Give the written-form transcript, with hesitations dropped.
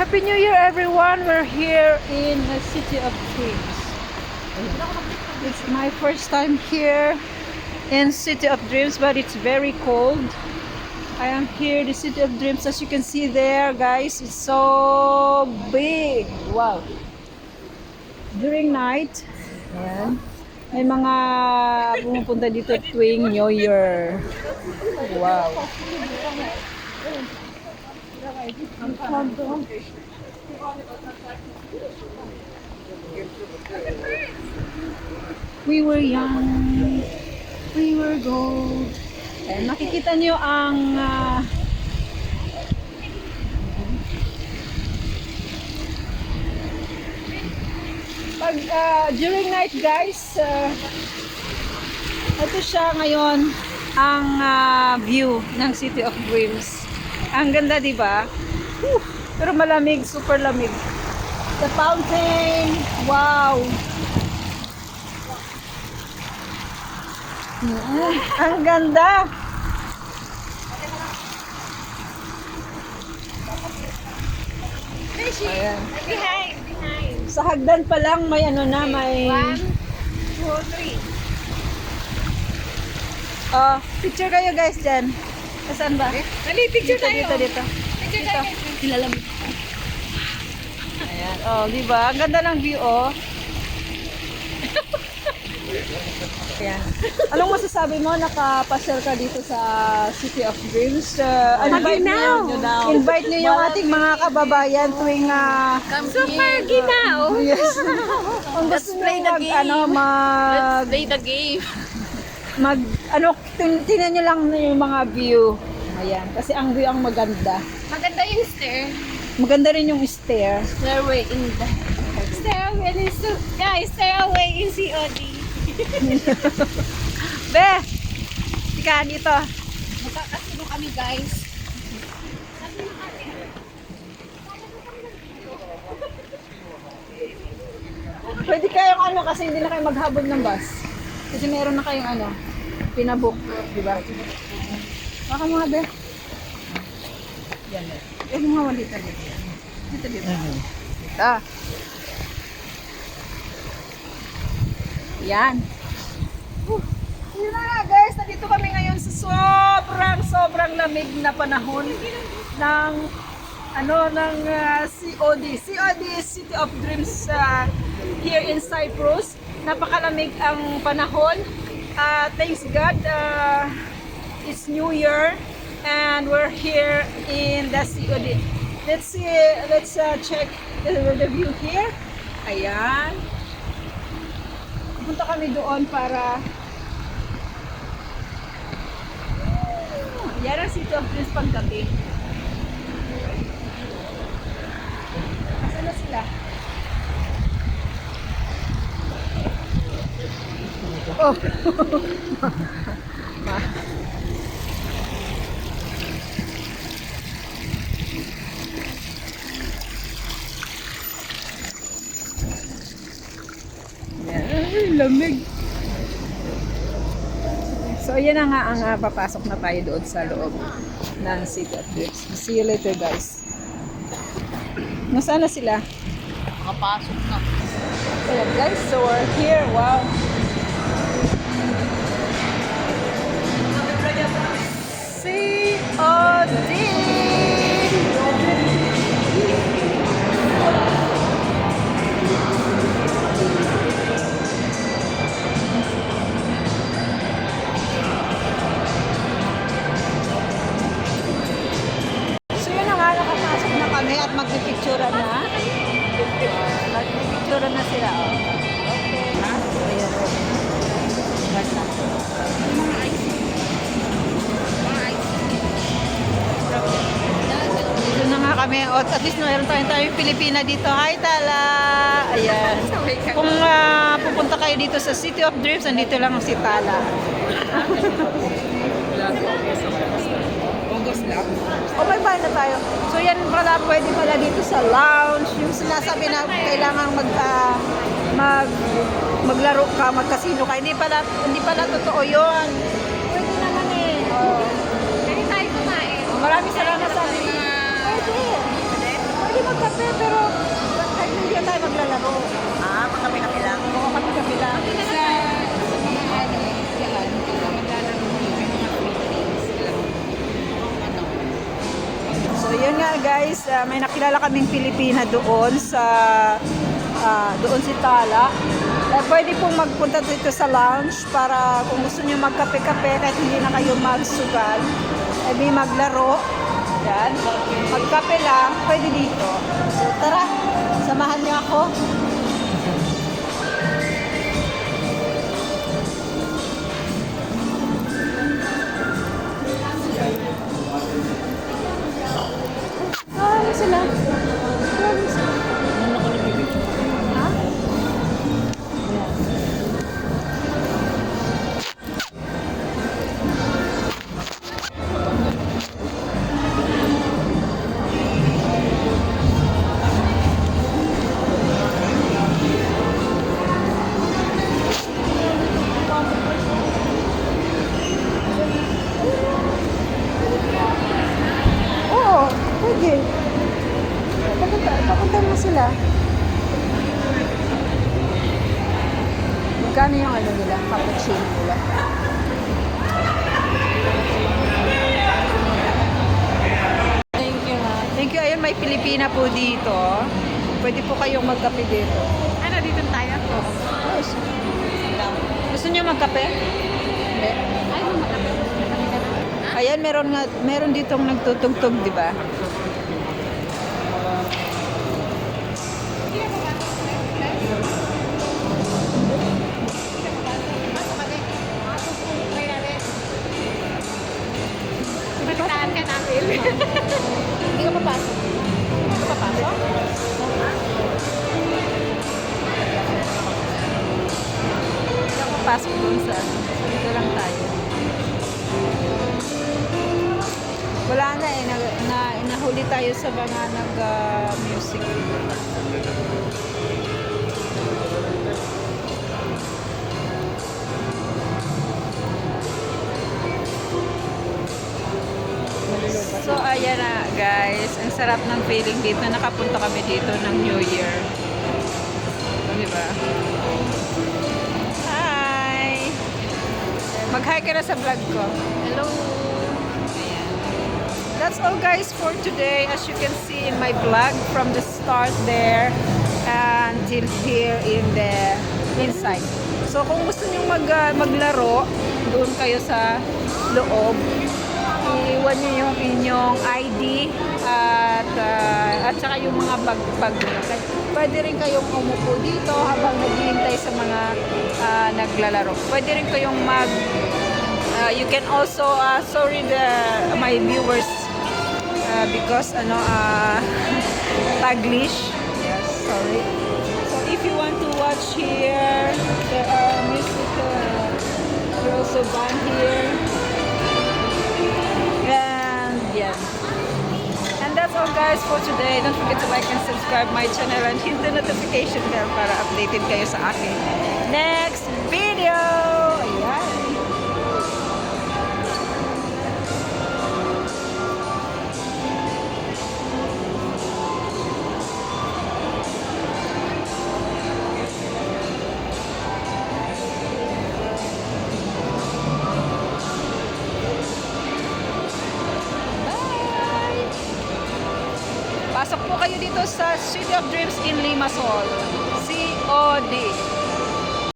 Happy New Year, everyone! We're here in the City of Dreams. It's my first time here in City of Dreams, but it's very cold. I am here in the City of Dreams. As you can see there, guys, it's so big. Wow! During night, ayan, may mga pumupunta dito tuwing New Year. Wow! We were young, we were gold. Eh, makikita niyo ang pag during night, guys, ito siya ngayon ang view ng City of Dreams. Ang ganda, di ba? Pero malamig, super lamig. The fountain, wow! Ang ganda! Ayan. Behind. Sa hagdan pa lang may ano na, may 1, 2, 3. picture kayo, guys, dyan. Saan ba? Dali, picture Dito, tayo. dito. Picture tayo. Kilalamig. Ayan. Oh, di ba? Ang ganda ng view, oh. Ayan. Anong masasabi mo? Nakapasyal ka dito sa City of Dreams. Invite niyo yung ating mga kababayan tuwing Super ginaw. yes. Kung gusto niyo Let's play the game. tingnan niyo lang yung mga view. Ayan, kasi ang view ang maganda. Maganda yung stair. Maganda rin yung stair. Stairway in the... Stairway in... Guys, stairway in COD. Be! Ika, dito. Magkakasino kami, guys. Pwede kayong kasi hindi na kayo maghabol ng bus. Kasi meron na kayong pinabook, di ba? Baka mga be. Yan. Huwag mo nga dito. Dito. Dito. Yan. Yun na nga, guys. Nandito kami ngayon sa sobrang lamig na panahon ng COD. COD is City of Dreams here in Cyprus. Napakalamig ang panahon. Thanks God, it's New Year and we're here in the COD. Let's check the view here. Ayan. Punta kami doon para yan ang City of Dreams paggabi. Asan na sila? Oh! Ay, lamig. So, ayan na nga ang papasok na tayo doon sa loob ng City of Dreams. See you later, guys. Nasaan na sila? Makapasok na. Ayan, guys. So, we're here. Wow. COD! At magpipicturean na. Magpipicturean na sila. Oh. Okay. Ha? Ayan. Basta. Dito na nga kami. At least mayroon tayong Pilipina dito. Hi, Tala! Ayan. Kung pupunta kayo dito sa City of Dreams, andito lang si Tala. O may bahay na tayo. So yan pala, pwede pala dito sa lounge. Yung sinasabi na kailangan maglaro ka, magkasino ka. Hindi pala totoo yun. Pwede naman eh. Oh. Pwede tayo kumain. Maraming salamat sa akin. Pwede. Pwede magkape, pero kahit hindi tayo maglalaro. Ah, magkape-kape lang. Oo, kape-kape lang. Sa mga ano, yan, maglalaro mo yung mga meetings. Ano, So yun nga guys, may nakilala kaming Pilipina doon sa doon si Tala. Pwede pong magpunta dito sa lounge para kung gusto niyo magkape-kape kahit hindi na kayo magsugal, may maglaro. Yan. Magkape lang, pwede dito. So tara, samahan niyo ako. Ano sila? Ano sila? Ha? Oo, pwede. Papunta mo sila. Magkano yung ano nila, cappuccino nila? thank you ha. Thank you. Ayun, may Pilipina po dito. Pwede po kayong magkape dito. Ano, dito tayo? Yes. Gusto niyo magkape? Hindi. Ay, makape. Ayan, meron ditong nagtutugtog, di ba? Balitaan ka namin. Hindi ka papasok. Hindi ka papasok? Hindi ka papasok dun sa ano. Dito lang tayo. Wala na eh. Nahuli tayo sa mga nag-music. So, ayan na guys. Ang sarap ng feeling dito. Nakapunta kami dito ng New Year. Di ba? Hi! Mag-hi ka na sa vlog ko. Hello. Ayan. That's all guys for today. As you can see in my vlog from the start there until here in the inside. So, kung gusto nyo maglaro, doon kayo sa loob. Iwan nyo yung inyong ID at saka yung mga bag nyo. Pwede rin kayong umupo dito habang naghihintay sa mga naglalaro. Pwede rin kayong you can also, sorry my viewers because Taglish. Yes, sorry. So if you want to watch here, there are music, there also band here. Yeah. And that's all guys for today. Don't forget to like and subscribe my channel and hit the notification bell para updated kayo sa akin next video. Ayan. Pasok po kayo dito sa City of Dreams in Limassol. COD.